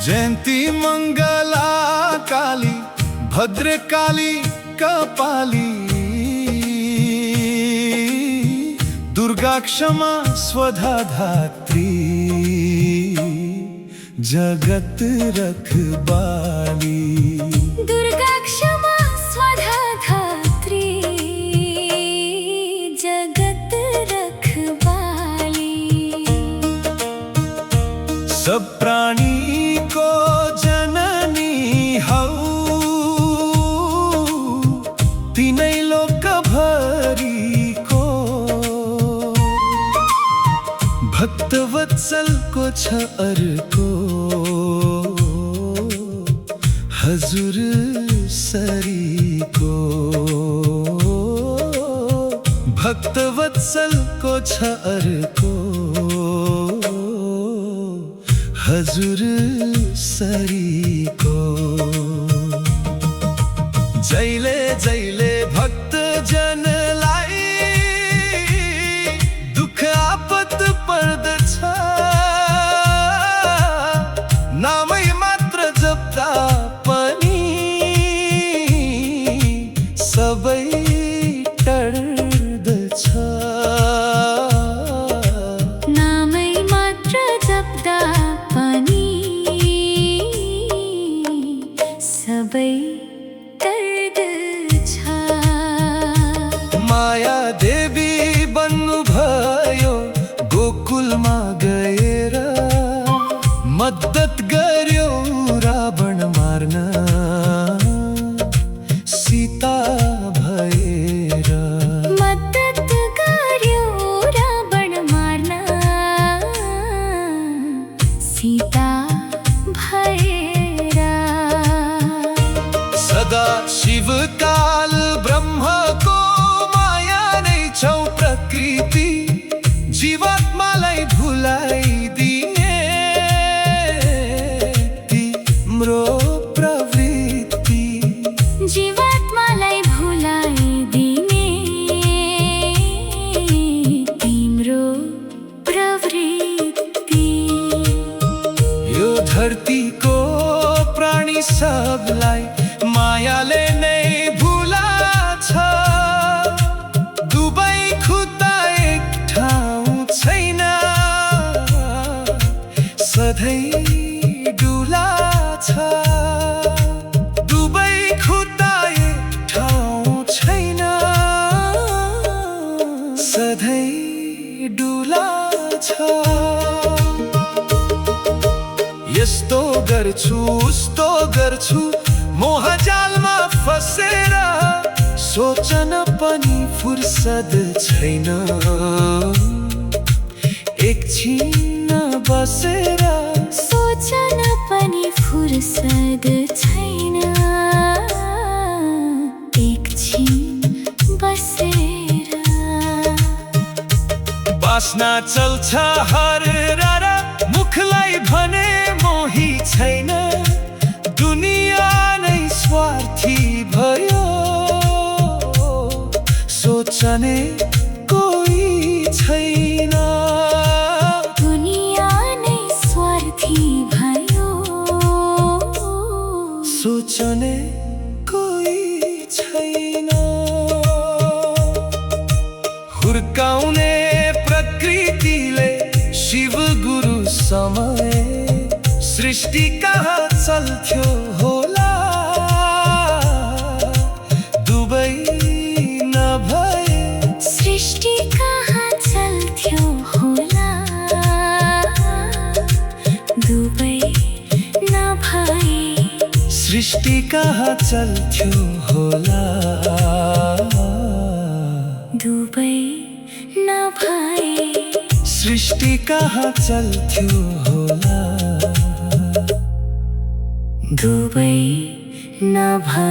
जयंती मंगला काली भद्रकाली कपाली दुर्गा क्षमा स्वधा धात्री जगत रखवाली। दुर्गा क्षमा स्वधा धात्री जगत रखवाली। सब प्राणी को जननी हऊ तीनई लोक भरी को भक्त वत्सल को छर को हजूर सरी को भक्त वत्सल को छर को हजूर सरी को। जैले जैले भक्त जन लाई दुख आपत पर्दछ नामै मात्र जप्दा पनि सबै टर्दछ। नामै मात्र जप्दा पनि सबै टर्दछ। माया देवी बन्नु भयो गोकुलमा गएर मद्दत गर्यो रावण मार्न सीता भएर। मद्दत गर्यो रावण मार्न सीता भएर। सदा शिव काल ब्रह्मको माया नै छौ प्रकृति जीवात्मालाई भुलाइदिने तिम्रो प्रवृत्ति। जीवात्मालाई भुलाइदिने तिम्रो प्रवृत्ति। यो धरतीको प्राणी सबलाई मायाले नै भुलाछ दुबै खुट्टा एक ठाउँ छैन सधैँ डुलाछ। दुबै खुट्टा एक ठाउँ छैन सधैँ डुलाछ। यस्तो गर्छु उस्तो गर्छु मोहजालमा फसेर सोचन पनि फुर्सद छैन एकछिन बसेर। सोचन पनि फुर्सद छैन एकछिन बसेर। बास्ना चल्छ हर र मुखलाई भने मोही छैन दुनिया नै स्वार्थी भयो सोचने कोही छैन। दुनिया नै स्वार्थी भयो सोचने कोही छैन। हुर्काउने प्रकृतिले शिव गुरु समय सृष्टि कहाँ चल्थ्यो होला दुबै नभए। सृष्टि कहाँ चल्थ्यो होला दुबै नभए। सृष्टि कहाँ चल्थ्यो होला दुबै नभए। सृष्टि कहाँ चल्थ्यो होला दुबै नभए।